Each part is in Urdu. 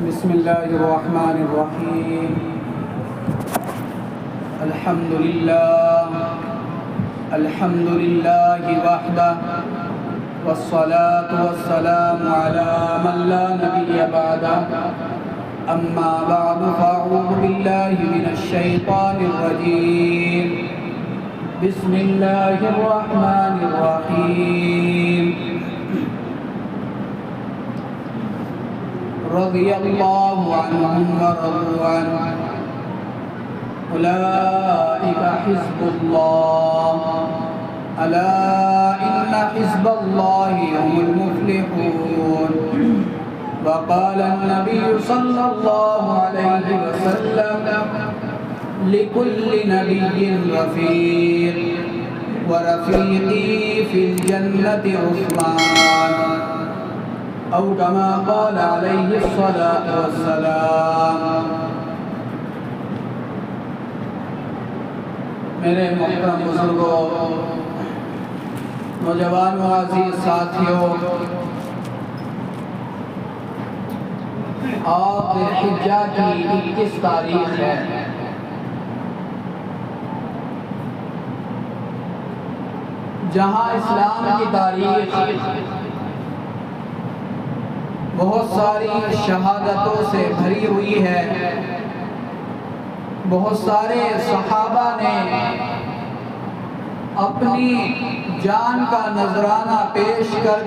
بسم الله الرحمن الرحيم. الحمد لله وحده، والصلاة والسلام على من لا نبي بعده. أما بعد فأعوذ بالله من الشيطان الرجيم. بسم الله الرحمن الرحيم. رضي الله عنهم ورضوا عنه. أولئك حزب الله. ألا إن حزب الله هم المفلحون. وقال النبي صلى الله عليه وسلم: لكل نبي رفيق، ورفيقي في الجنة عثمان، أو كما قال عليه الصلاة والسلام. میرے محترم بزرگوں، نوجوان و عزیز ساتھیوں، آج ذوالحجہ کی 21 تاریخ ہے۔ جہاں اسلام کی تاریخ بہت ساری شہادتوں سے بھری ہوئی ہے، بہت سارے صحابہ نے اپنی جان کا نذرانہ پیش کر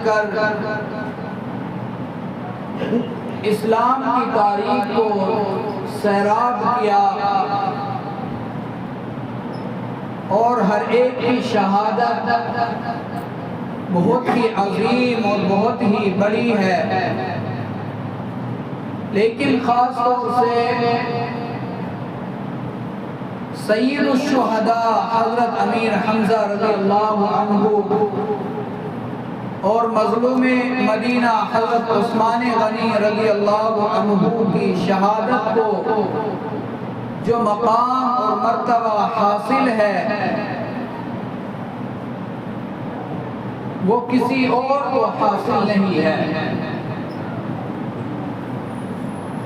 اسلام کی تاریخ کو سیراب کیا، اور ہر ایک کی شہادت بہت ہی عظیم اور بہت ہی بڑی ہے۔ لیکن خاص طور سے سید الشہداء حضرت امیر حمزہ رضی اللہ عنہ اور مظلوم مدینہ حضرت عثمان غنی رضی اللہ عنہ کی شہادت کو جو مقام اور مرتبہ حاصل ہے، وہ کسی اور کو حاصل نہیں ہے۔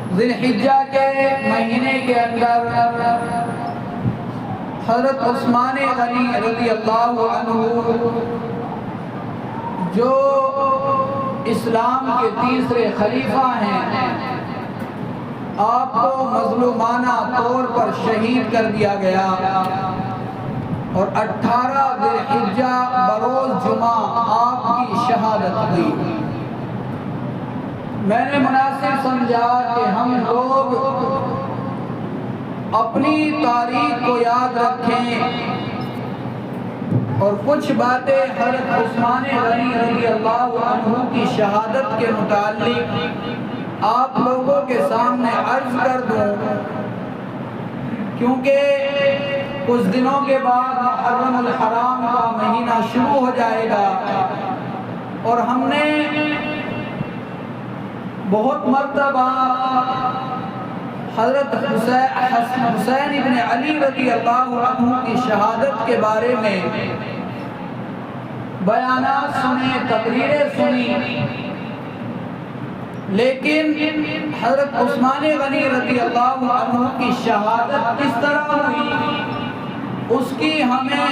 ذوالحجہ کے مہینے کے اندر حضرت عثمان غنی رضی اللہ عنہ جو اسلام کے تیسرے خلیفہ ہیں، آپ کو مظلومانہ طور پر شہید کر دیا گیا، اور 18 ذوالحجہ بروز جمعہ آپ کی شہادت ہوئی۔ میں نے مناسب سمجھا کہ ہم لوگ اپنی تاریخ کو یاد رکھیں اور کچھ باتیں حضرت عثمان غنی رضی اللہ عنہ کی شہادت کے متعلق آپ لوگوں کے سامنے عرض کر دوں، کیونکہ کچھ دنوں کے بعد محرم الحرام کا مہینہ شروع ہو جائے گا، اور ہم نے بہت مرتبہ حضرت حسین ابن علی رضی اللہ عنہ کی شہادت کے بارے میں بیانات سنے، تقریریں سنی، لیکن حضرت عثمان غنی رضی اللہ عنہ کی شہادت کس طرح ہوئی، اس کی ہمیں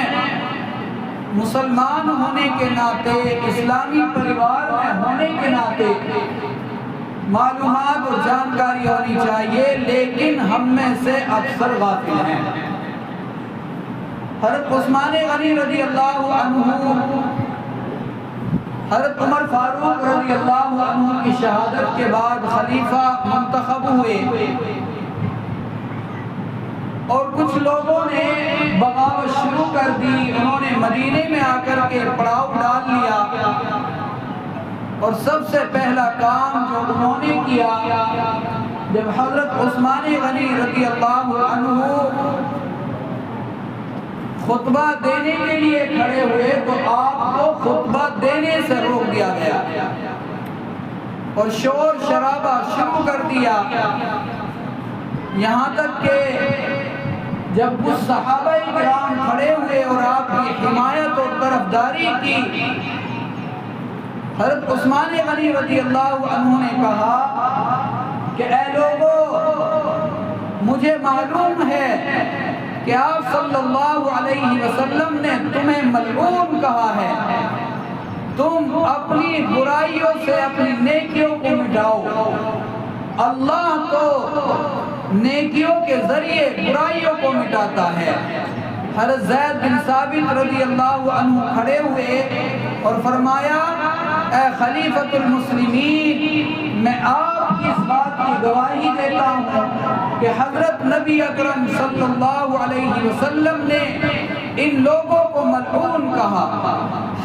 مسلمان ہونے کے ناطے، اسلامی پریوار میں ہونے کے ناطے معلومات اور جانکاری ہونی چاہیے، لیکن ہم میں سے اکثر غافل ہیں۔ حضرت عثمان غنی رضی اللہ عنہ حضرت عمر فاروق رضی اللہ عنہ کی شہادت کے بعد خلیفہ منتخب ہوئے، اور کچھ لوگوں نے بغاوت شروع کر دی۔ انہوں نے مدینے میں آ کر کے پڑاؤ ڈال لیا، اور سب سے پہلا کام جو انہوں نے کیا، جب حضرت عثمان غنی رضی اللہ عنہ خطبہ دینے کے لیے کھڑے ہوئے تو آپ کو خطبہ دینے سے روک دیا گیا، اور شور شرابہ شروع کر دیا، یہاں تک کہ جب کچھ صحابہ کرام کھڑے ہوئے اور آپ کی حمایت اور طرفداری کی، حضرت عثمان غنی رضی اللہ عنہ نے کہا کہ اے لوگو مجھے معلوم ہے کہ آپ صلی اللہ علیہ وسلم نے تمہیں ملعون کہا ہے، تم اپنی برائیوں سے اپنی نیکیوں کو مٹاؤ۔ اللہ تو نیکیوں کے ذریعے برائیوں کو مٹاتا ہے۔ حضرت زید بن ثابت رضی اللہ عنہ کھڑے ہوئے اور فرمایا اے خلیفۃ المسلمین، میں آپ کی اس بات کی گواہی دیتا ہوں کہ حضرت نبی اکرم صلی اللہ علیہ وسلم نے ان لوگوں کو ملعون کہا۔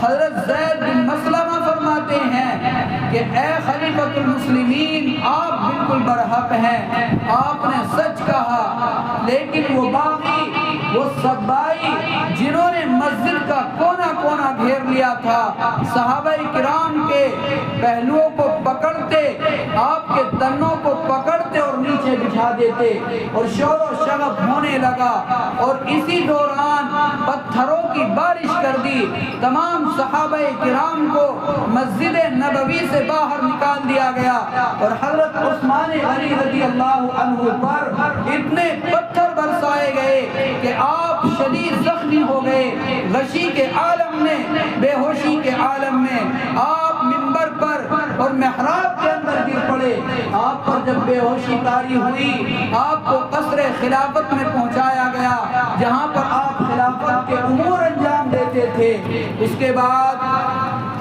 حضرت زید بن مسلمہ فرماتے ہیں کہ اے خلیفۃ المسلمین، آپ بالکل برحق ہیں، آپ نے سچ کہا، لیکن وہ باقی وہ سبائی جنہوں نے مسجد کا کونا کونا گھیر لیا تھا، صحابہ کرام کے پہلوؤں کو پکڑتے، آپ کے تنوں کو پکڑتے اور نیچے بچھا دیتے، اور شور و شغب ہونے لگا، اور اسی دوران پتھروں کی بارش کر دی۔ تمام صحابہ کرام کو مسجد نبوی سے باہر نکال دیا گیا، اور حضرت عثمان غنی رضی اللہ عنہ پر اتنے پتھر برسائے گئے کہ آپ شدید زخمی ہو گئے۔ غشی کے عالم میں، بے ہوشی کے عالم میں آپ منبر پر اور محراب کے اندر گر پڑے۔ آپ پر جب بے ہوشی طاری ہوئی، آپ کو قصر خلافت میں پہنچایا گیا، جہاں پر آپ خلافت کے امور انجام دیتے تھے۔ اس کے بعد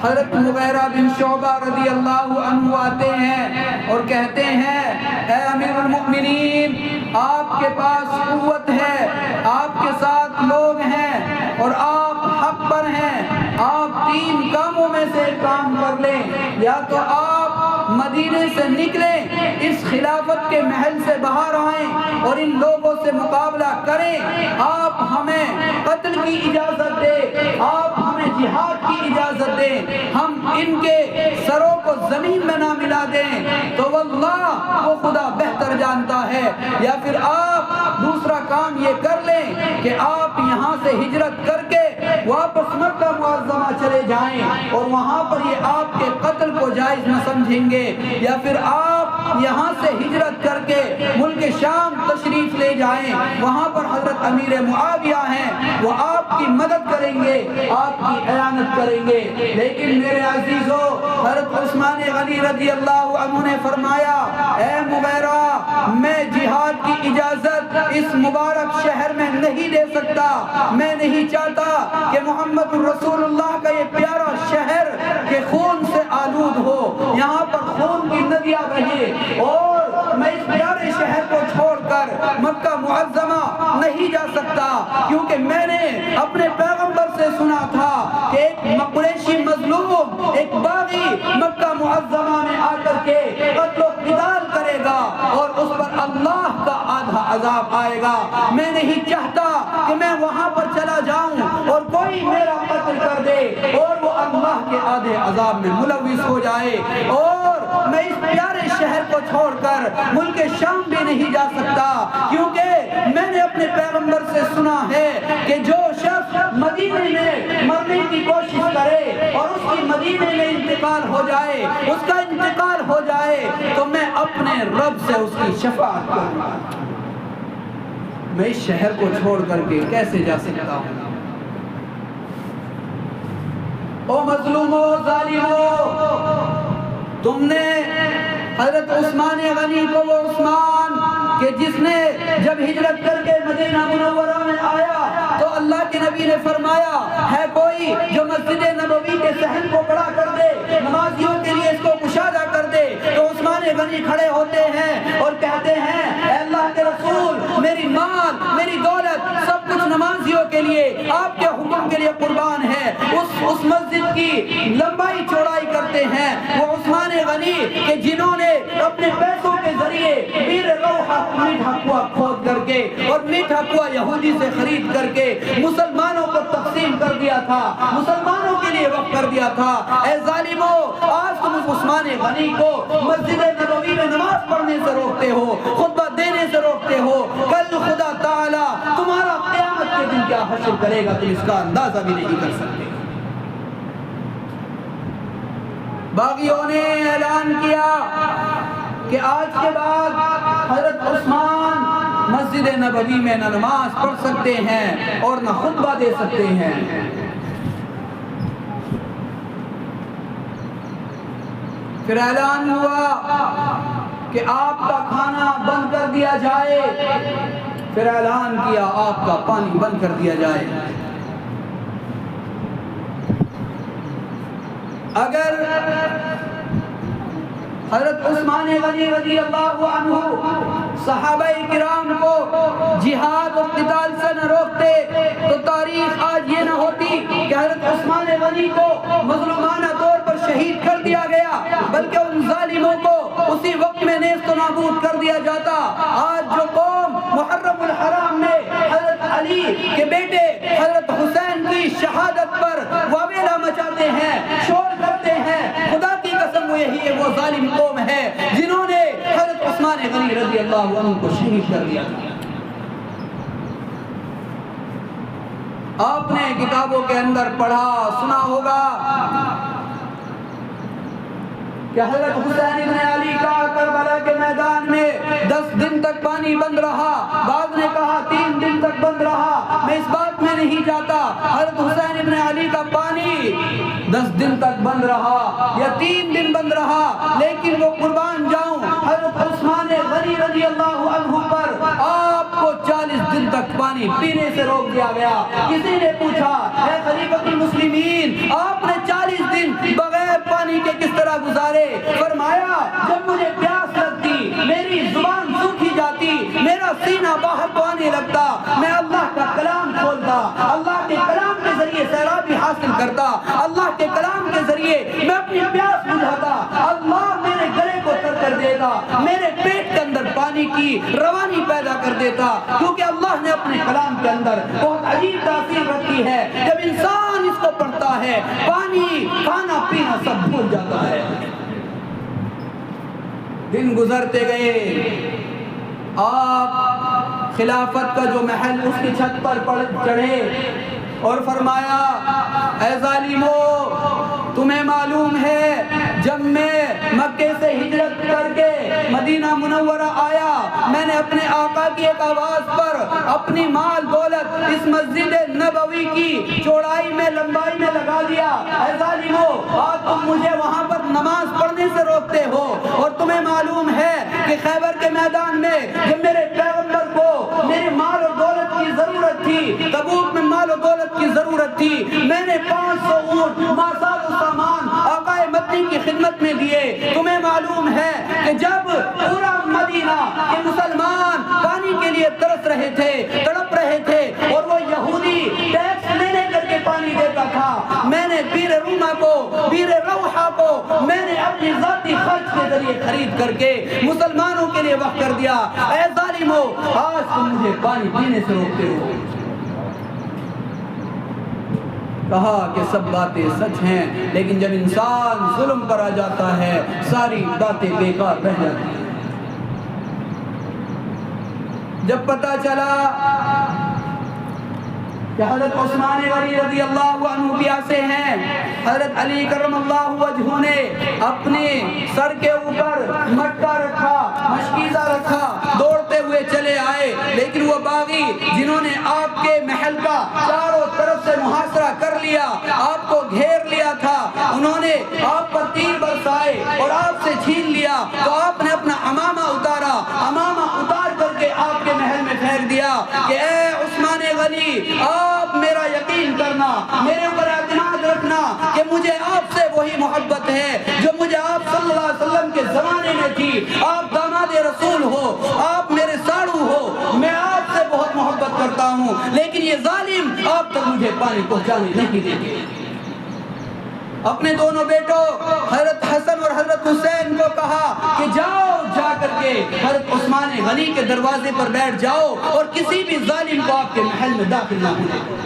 حضرت مغیرہ بن شعبہ رضی اللہ عنہ آتے ہیں اور کہتے ہیں اے امیر المؤمنین، آپ کے پاس قوت ہے، آپ کے ساتھ لوگ ہیں اور آپ حق پر ہیں، آپ تین کاموں میں سے ایک کام کر لیں، یا تو آپ مدینے سے نکلیں، اس خلافت کے محل سے باہر آئیں اور ان لوگوں سے مقابلہ کریں، آپ ہمیں قتل کی اجازت دیں، آپ ہمیں جہاد کی اجازت دیں، ہم ان کے سروں کو زمین میں نہ ملا دیں تو واللہ وہ خدا بہتر جانتا ہے، یا پھر آپ دوسرا کام یہ کر لیں کہ آپ یہاں سے ہجرت کر کے واپس مکہ معظمہ چلے جائیں اور وہاں پر یہ آپ کے قتل کو جائز نہ سمجھیں گے، یا پھر آپ یہاں سے ہجرت کر کے ملک شام تشریف لے جائیں، وہاں پر حضرت امیر معاویہ ہیں، وہ آپ کی مدد کریں گے، آپ کی اعانت کریں گے۔ لیکن میرے عزیزو، حضرت عثمان غنی رضی اللہ عنہ نے فرمایا اے مغیرہ، میں جہاد کی اجازت اس مبارک شہر میں نہیں دے سکتا، میں نہیں چاہتا کہ محمد رسول اللہ کا یہ پیارا شہر کے خون سے آلود ہو، یہاں پر خون کی ندیاں بہیں، اور میں اس پیارے شہر کو چھوڑ کر مکہ معظمہ نہیں جا سکتا، کیونکہ میں نے اپنے پیغمبر سے سنا تھا کہ ایک قریشی مظلوم، ایک باغی مکہ معظمہ میں آ کر کے قتل و قتال کرے گا اور اس پر اللہ کا آدھا عذاب آئے گا۔ میں نہیں چاہتا کہ میں وہاں پر چلا جاؤں اور کوئی میرا قتل کر دے اور وہ اللہ کے آدھے عذاب میں ملوث ہو جائے، اور میں اس پیارے شہر کو چھوڑ کر ملک شام بھی نہیں جا سکتا، کیونکہ میں نے اپنے پیغمبر سے سنا ہے کہ جو شخص مدینے میں مرنے کی کوشش کرے اور اس کی مدینے میں انتقال ہو جائے، اس کا انتقال ہو جائے تو میں اپنے رب سے اس کی شفاعت کروں گا۔ میں اس شہر کو چھوڑ کر کے کیسے جا سکتا ہوں؟ او مظلومو، ظالمو، تم نے حضرت عثمان غنی کو، وہ عثمان کہ جس نے جب ہجرت کر کے مدینہ منورہ میں آیا تو اللہ کے نبی نے فرمایا ہے کوئی جو مسجد نبوی کے صحن کو بڑا کر دے، نمازیوں کے لیے اس کو کشادہ کر دے، تو عثمان غنی کھڑے ہوتے ہیں اور کہتے ہیں اے اللہ کے رسول، میری مال، میری دولت، سب کچھ نمازیوں کے لیے، آپ کے حکم کے لیے قربان ہے۔ اس مسجد کی لمبائی چوڑائی کرتے ہیں وہ عثمان غنی کہ جنہوں نے اپنے پیسوں کے ذریعے بیر روحہ میٹھا کنواں کھود کر کے اور میٹھا کنواں یہودی سے خرید کر کے مسلمانوں کو تقسیم کر دیا تھا، مسلمانوں کے لیے وقف کر دیا تھا۔ اے ظالمو، آج تم اس عثمان غنی کو مسجد نبوی میں نماز پڑھنے سے روکتے ہو، خطبہ دینے سے روکتے ہو، کل خدا تعالی تمہارا قیامت کے دن کیا حشر کرے گا تم اس کا اندازہ بھی نہیں کر سکتے۔ باغیوں نے اعلان کیا کہ آج کے بعد حضرت عثمان مسجد نبوی میں نہ نماز پڑھ سکتے ہیں اور نہ خطبہ دے سکتے ہیں۔ پھر اعلان ہوا کہ آپ کا کھانا بند کر دیا جائے، پھر اعلان کیا آپ کا پانی بند کر دیا جائے۔ اگر حضرت عثمان غنی رضی اللہ عنہ صحابہ کرام کو جہاد اور قتال سے نہ روکتے تو تاریخ آج یہ نہ ہوتی کہ حضرت عثمان غنی کو مظلومانہ طور پر شہید کر دیا گیا، بلکہ ان ظالموں کو اسی وقت میں نیست و نابود کر دیا جاتا۔ آج جو قوم محرم الحرام میں حضرت علی کے بیٹے حضرت حسین کی شہادت پر واویلا مچاتے ہیں، شور کرتے ہیں، خدا کی قسم وہ یہی ہے، وہ ظالم قوم ہے جنہوں نے حضرت عثمان غنی رضی اللہ عنہ کو شہید کر دیا۔ آپ نے کتابوں کے اندر پڑھا سنا ہوگا کہ حضرت حسین ابن علی کا کربلا کے میدان میں 10 دن تک پانی بند رہا، بعض نے کہا 3 دن تک بند رہا، میں اس بات میں نہیں جاتا۔ حضرت حسین ابن علی کا پانی 10 دن تک بند رہا یا 3 دن بند رہا، لیکن وہ قربان جاؤں حضرت عثمان غنی رضی اللہ عنہ پر آپ کو 40 دن تک پانی پینے سے روک دیا گیا۔ کسی نے پوچھا اے خلیفۃ المسلمین، آپ نے 40 دن بغیر پانی کے کس طرح گزارے؟ فرمایا جب مجھے پیاس لگتی، میری زبان سوکھی جاتی، میرا سینہ باہر کو آنے لگتا، میں اللہ کا کلام کھولتا، اللہ کے کلام کے ذریعے سیرابی حاصل کرتا، اللہ کے کلام کے ذریعے میں اپنی پیاس بجھاتا، اللہ میرے گلے کو تر کر دیتا، میرے پیٹ کے اندر پانی کی روانی پیدا کر دیتا، کیونکہ اللہ نے اپنے کلام کے اندر بہت عجیب تاثیر رکھی ہے۔ جب انسان اس کو پڑھتا ہے پانی کھانا پینا سب بھول جاتا ہے۔ دن گزرتے گئے، آپ خلافت کا جو محل اس کی چھت پر چڑھے اور فرمایا اے ظالمو، تمہیں معلوم ہے جب میں مکے سے ہجرت کر کے مدینہ منورہ آیا، میں نے اپنے آقا کی ایک آواز پر اپنی مال دولت اس مسجد نبوی کی چوڑائی میں لمبائی میں لگا دیا۔ اے ظالمو، آج تم مجھے وہاں پر نماز پڑھنے سے روکتے ہو، اور تمہیں معلوم ہے کہ خیبر کے میدان میں جب میرے پیغمبر کو میرے مال اور دولت کی ضرورت تھی، تبوک میں مال و دولت کی ضرورت تھی، میں نے 500 اونٹ ماساد و سامان آقا مدنی کی خدمت میں دیے۔ تمہیں معلوم ہے کہ جب پورا مدینہ کے مسلمان پانی کے لیے ترس رہے تھے، تڑپ رہے تھے، اور وہ یہودی ٹیکس لے کر کے پانی دیتا تھا، میں نے بیر روما کو، بیر روحا کو میں نے اپنی ذاتی خرچ کے ذریعے خرید کر کے مسلمانوں کے لیے وقف کر دیا۔ اے ظالمو، آج تم مجھے پانی پینے سے روکتے ہو۔ کہا کہ سب باتیں سچ ہیں، لیکن جب انسان ظلم پر آ جاتا ہے ساری باتیں بیکار رہ جاتی ہیں۔ جب پتہ چلا کہ حضرت عثمان غنی رضی اللہ عنہ پیاسے ہیں، حضرت علی کرم اللہ وجہہ نے اپنے سر کے اوپر مٹکا رکھا، مشکیزہ رکھا، دوڑتے ہوئے چلے آئے، لیکن وہ باغی جنہوں نے آپ کے محل کا چاروں طرف سے محاصرہ کر لیا، آپ کو گھیر لیا تھا، انہوں نے آپ پر تیر برسائے اور آپ سے چھین لیا، تو آپ نے اپنا امامہ اتارا، امامہ اتار کر کے آپ کے محل میں پھینک دیا کہ اے عثمان غنی، آپ میرا یقین کرنا، میرے اوپر اعتماد رکھنا کہ مجھے آپ سے وہی محبت ہے جو مجھے آپ صلی اللہ علیہ وسلم کے زمانے میں تھی۔ آپ داماد رسول ہو، آپ میرے ساڑو ہو، میں آپ سے بہت محبت کرتا ہوں، لیکن یہ ظالم آپ تک مجھے پانی پہنچانے نہیں دیں گے۔ اپنے دونوں بیٹوں حضرت حسن اور حضرت حسین کو کہا کہ جاؤ، جا کر کے حضرت عثمان غنی کے دروازے پر بیٹھ جاؤ اور کسی بھی ظالم کو آپ کے محل میں داخل نہ ہونے دو۔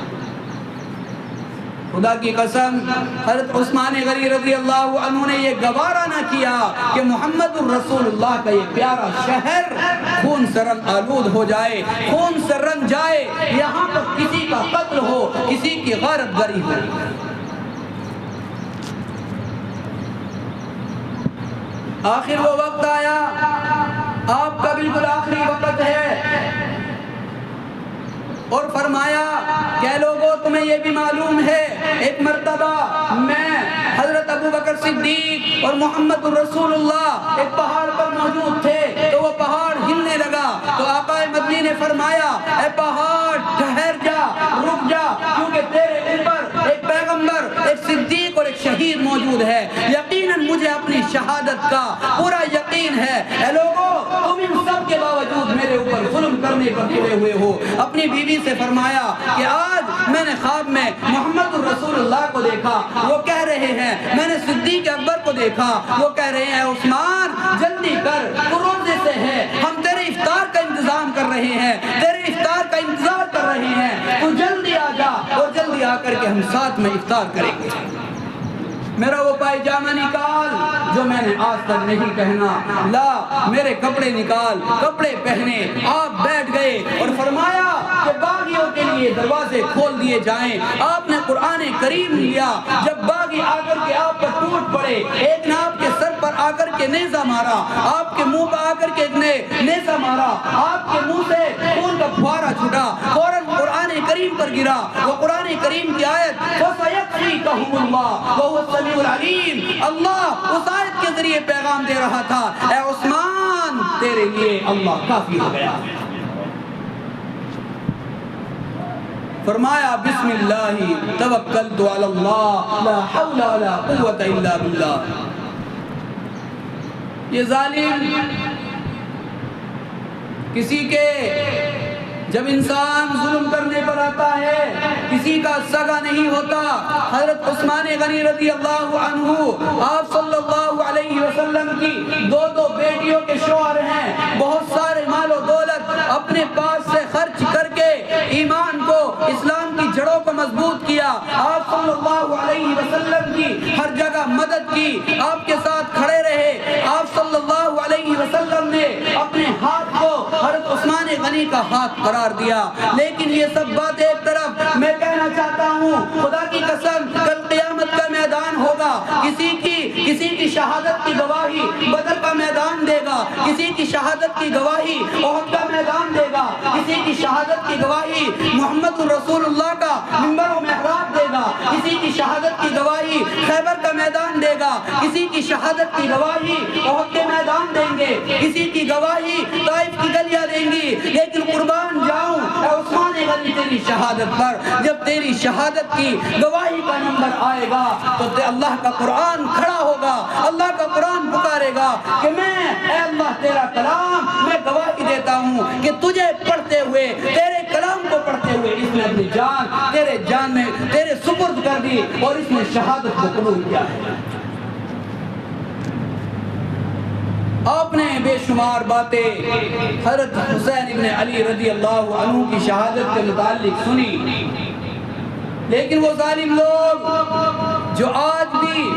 خدا کی قسم، حضرت عثمان غنی رضی اللہ عنہ نے یہ گوارا نہ کیا کہ محمد الرسول اللہ کا یہ پیارا شہر خون سے رنگ آلود ہو جائے، خون سے رنگ جائے، یہاں پر کسی کا قتل ہو، کسی کی غارت گری ہو۔ آخر وہ وقت آیا، آپ کا بالکل آخری وقت ہے، اور فرمایا کہ لوگوں تمہیں یہ بھی معلوم ہے ایک مرتبہ میں حضرت ابو بکر صدیق اور محمد الرسول اللہ ایک پہاڑ پر موجود تھے، تو وہ پہاڑ ہلنے لگا، تو آقا مدنی نے فرمایا اے پہاڑ ٹھہر جا، رک جا، کیونکہ تیرے اوپر ایک پیغمبر، ایک صدیق اور ایک شہید موجود ہے، یقیناً مجھے اپنی شہادت کا پورا یقین ہے۔ اے لوگوں تم ان سب کے باوجود میرے اوپر ظلم کرنے پر تلے ہوئے ہو۔ اپنی بیوی سے فرمایا کہ آج میں نے خواب میں محمد الرسول اللہ کو دیکھا، وہ کہہ رہے ہیں، میں نے صدیق اکبر کو دیکھا، وہ کہہ رہے ہیں عثمان جلدی کر، تو روزے سے ہے، ہم تیرے افطار کا انتظام کر رہے ہیں، تیرے افطار کا انتظار کر رہے ہیں، تو جلدی آ جا اور جلدی آ کر کے ہم ساتھ میں افطار کریں گے۔ میرا وہ پائجامہ نکال جو میں نے آج تک نہیں پہنا، لا میرے کپڑے نکال، کپڑے پہنے، آپ بیٹھ گئے اور فرمایا کہ باغیوں کے لیے دروازے کھول دیے جائیں۔ آپ نے قرآن کریم لیا، جب باغی آ کر کے آپ پر ٹوٹ پڑے، ایک نے آپ کے سر پر آ کر کے نیزہ مارا، آپ کے منہ پر آ کر کے ایک نے نیزہ مارا، آپ کے منہ سے خون کا پھوارا چھٹا، فوراً قرآن کریم پر گرا، وہ قرآن کریم کی آیت فَسَيَكْفِيكَهُمُ اللَّهُ وَهُوَ السَّمِيعُ الْعَلِيمُ، اللہ اس آیت کے ذریعے پیغام دے رہا تھا، اے عثمان تیرے لیے اللہ کافی ہو گیا۔ فرمایا بسم اللہ توکلت علی اللہ لا حول ولا قوت الا باللہ۔ یہ ظالم کسی کے جب انسان ظلم کرنے پر آتا ہے کسی کا سگا نہیں ہوتا۔ حضرت عثمان غنی رضی اللہ عنہ آپ صلی اللہ علیہ وسلم کی دو بیٹیوں کے شوہر ہیں، بہت سارے مال و دولت اپنے پاس سے خرچ کر کے ایمان کو، اسلام کی جڑوں کو مضبوط کیا، آپ صلی اللہ علیہ وسلم کی ہر جگہ مدد کی، آپ کے ساتھ کھڑے رہے۔ آپ صلی اللہ علیہ وسلم نے اپنے ہاتھ کو حضرت عثمان غنی کا ہاتھ قرار دیا۔ لیکن یہ سب بات ایک طرف، میں کہنا چاہتا ہوں خدا کی قسم کل قیامت کا میدان ہوگا، کسی کی شہادت کی گواہی بدر کا میدان دے گا، کسی کی شہادت کی گواہی احد کا میدان دے گا، کسی کی شہادت کی گواہی محمد الرسول اللہ کا منبر و محراب دے گا، کسی کی شہادت کی گواہی خیبر کا میدان دے گا، کسی کی شہادت کی گواہی احد کے میدان دیں گے، کسی کی گواہی طائف کی گلیاں دیں گی۔ لیکن قربان جاؤں اے عثمان غنی تیری شہادت پر، جب تیری شہادت کی گواہی کا نمبر آئے گا تو اللہ کا قرآن کھڑا ہوگا، اللہ کا قرآن پکارے گا کہ اے اللہ تیرا کلام میں گواہی دیتا ہوں کہ تجھے پڑھتے ہوئے، تیرے کلام کو پڑھتے ہوئے اس نے اپنی جان تیرے جان میں تیرے سپرد کر دی اور اس نے شہادت کو قبول کیا ہے۔ آپ نے بے شمار باتیں حضرت حسین ابن علی رضی اللہ عنہ کی شہادت کے متعلق سنی، لیکن وہ ظالم لوگ جو آج بھی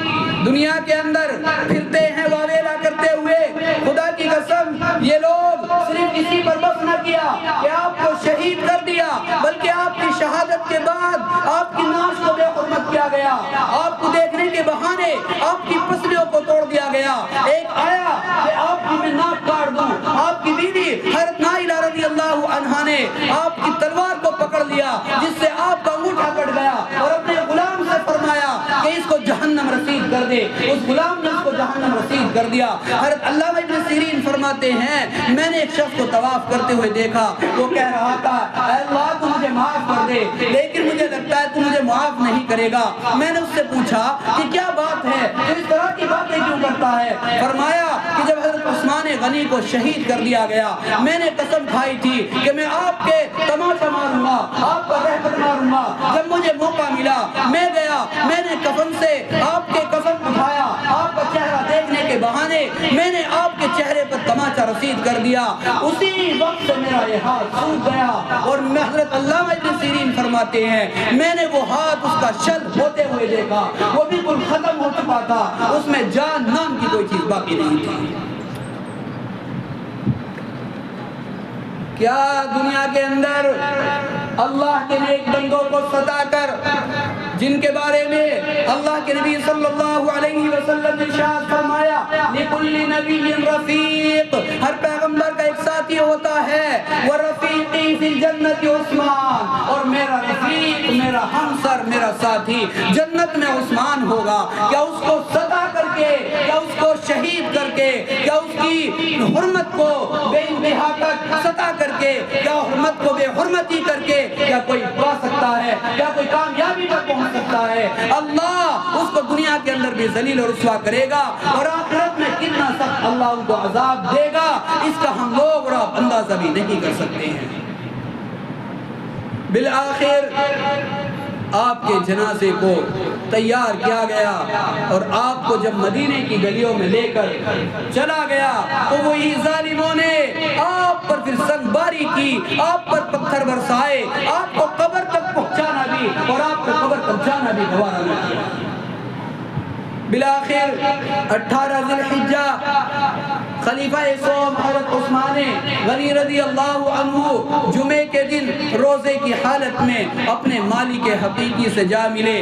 دنیا کے اندر پھرتے ہیں واویلا کرتے ہوئے، خدا کی قسم یہ لوگ صرف اسی پر بس نہ کیا کہ آپ کو شہید کر دیا، بلکہ آپ کی شہادت کے بعد آپ کی ناش کو بے حرمت کیا گیا، آپ کو دیکھنے کے بہانے آپ کی پسلیوں کو توڑ دیا گیا۔ ایک آیا کہ آپ کی میں ناک کاٹ دوں، آپ کی بیوی حضرت نائلہ رضی اللہ عنہا نے آپ کی تلوار کو پکڑ لیا جس سے آپ کا انگوٹھا کٹ گیا اور اپنے غلام سے فرمایا کہ اس کو جہنم رسید کر دے، اس غلام نے اس کو جہنم رسید کر دیا۔ حضرت علامہ ابن سیرین فرماتے ہیں میں نے ایک شخص کو طواف کرتے ہوئے دیکھا، وہ کہہ رہا تھا اے اللہ تو مجھے معاف کر دے، لیکن مجھے لگتا ہے تو مجھے معاف نہیں کرے گا۔ میں نے اس سے پوچھا کہ کیا بات ہے، تو اس طرح کی باتیں کیوں کرتا ہے؟ فرمایا کہ جب حضرت عثمان غنی کو شہید کر دیا گیا میں نے قسم کھائی تھی کہ میں آپ کے تماشا ماروں گا، آپ کا رہبر ماروں گا۔ جب مجھے موقع ملا میں گیا، میں نے کفن سے آپ کے کفن اٹھایا، آپ کا چہرہ دیکھنے کے بہانے میں نے آپ کے چہرے پر تماچا رسید کر دیا، اسی وقت سے میرا یہ ہاتھ سوکھ گیا۔ اور حضرت علامہ ابن سیرین فرماتے ہیں میں نے وہ ہاتھ اس کا شل ہوتے ہوئے دیکھا، وہ بالکل ختم ہو چکا تھا، اس میں جان نام کی کوئی چیز باقی نہیں تھی۔ کیا دنیا کے اندر اللہ کے نیک بندوں کو ستا کر جن کے بارے میں اللہ کے نبی صلی اللہ علیہ وسلم نے ارشاد فرمایا لِكُلِّ نَبِيٍّ رَفِيقٌ، ہر پیغمبر کا ایک ساتھی ہوتا ہے، وَرَفِيقِي فِي الْجَنَّةِ عثمان، اور میرا رفیق، میرا ہمسر، میرا ساتھی جنت میں عثمان ہوگا۔ کیا اس کو ستا کر کے، کیا اس کو شہید کر کے، کیا اس کی حرمت کو بے انتہا تک ستا کر کے، کیا حرمت کو بے حرمتی کر کے کیا کوئی پا سکتا ہے؟ کیا کوئی کامیابی تک پہنچ سکتا ہے؟ اللہ اس کو دنیا کے اندر بھی ذلیل اور رسوا کرے گا، اور آخرت میں کتنا سخت اللہ ان کو عذاب دے گا اس کا ہم لوگ اور آپ اندازہ بھی نہیں کر سکتے ہیں۔ بالآخر آپ کے جنازے کو تیار کیا گیا، اور آپ کو جب مدینے کی گلیوں میں لے کر چلا گیا تو وہی ظالموں نے آپ پر پھر سنگباری کی، آپ پر پتھر برسائے، آپ کو قبر تک پہنچانا بھی اور آپ کو قبر تک جانا بھی گوارا نہ کیا۔ بالآخر 18 ذی الحجہ خلیفہ سوم حضرت عثمان غنی رضی اللہ عنہ جمعے کے دن روزے کی حالت میں اپنے مالک حقیقی سے جا ملے۔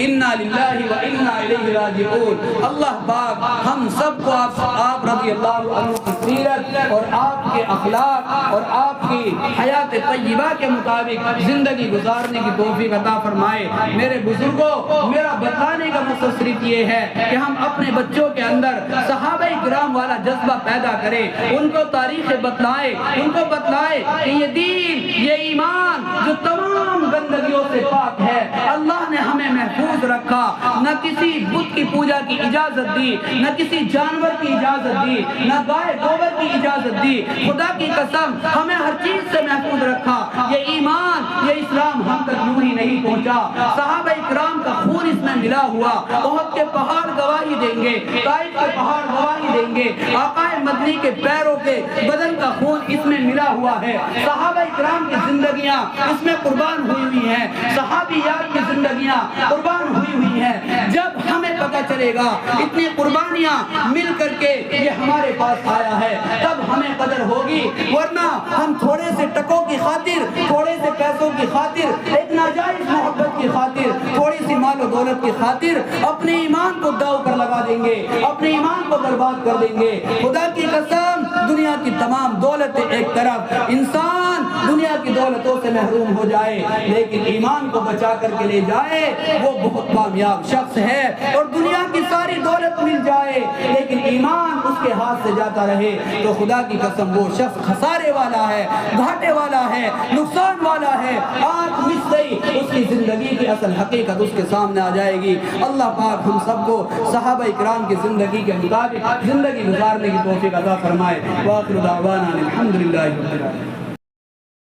انا للہ و انا الیہ راجعون۔ اللہ پاک ہم سب کو آپ رضی اللہ عنہ کی سیرت اور آپ کے اخلاق اور آپ کی حیات طیبہ کے مطابق زندگی گزارنے کی توفیق عطا فرمائے۔ میرے بزرگوں، میرا بتانے کا مقصد صرف یہ ہے کہ ہم اپنے بچوں کے اندر صحابہ کرام والا جذبہ پیدا کریں، ان کو تاریخ بتلائیں، ان کو بتلائیں کہ یہ دین، یہ ایمان جو تمام گندگیوں سے پاک ہے، اللہ نے ہمیں محفوظ رکھا، نہ کسی بت کی پوجا کی اجازت دی، نہ کسی جانور کی اجازت دی، نہ گائے گوبر کی اجازت دی۔ خدا کی قسم ہمیں ہر چیز سے محفوظ رکھا۔ یہ ایمان، یہ اسلام ہم تک یوں ہی نہیں پہنچا، صحابہ کرام کا خون اس میں ملا ہوا۔ احد کے پہاڑ گواہی دیں گے، طائف کے پہاڑ گواہی دیں گے، آقا مدنی کے پیروں کے بدن کا خون اس میں ملا ہوا ہے۔ صحابہ کرام کی زندگیاں اس میں قربان ہوئی ہوئی ہیں، صحابیات کی زندگیاں قربان ہوئی ہوئی ہیں۔ جب ہمیں پتہ چلے گا اتنی قربانیاں مل کر کے یہ ہمارے پاس آیا ہے، تب ہمیں قدر ہوگی، ورنہ ہم تھوڑے سے ٹکوں کی خاطر، تھوڑے سے پیسوں کی خاطر، ایک ناجائز محبت کی خاطر، تھوڑی سی مال و دولت کی خاطر اپنے ایمان کو داؤ پر لگا دیں گے، اپنے ایمان کو برباد کر دیں گے۔ خدا کی قسم دنیا کی تمام دولتیں ایک طرف، انسان دنیا کی دولتوں سے محروم ہو جائے لیکن ایمان کو بچا کر کے لے جائے وہ بہت کامیاب شخص ہے، اور دنیا کی ساری دولت مل جائے لیکن ایمان اس کے ہاتھ سے جاتا رہے تو خدا کی قسم وہ شخص خسارے والا ہے، گھاٹے والا ہے، نقصان والا ہے۔ آنکھ مچ گئی اس کی زندگی کی اصل حقیقت اس کے سامنے آ جائے گی۔ اللہ پاک ہم سب کو صحابہ کرام کی زندگی کے مطابق زندگی گزارنے کی توفیق عطا فرمائے۔ وآخر دعوانا الحمدللہ رب العالمین۔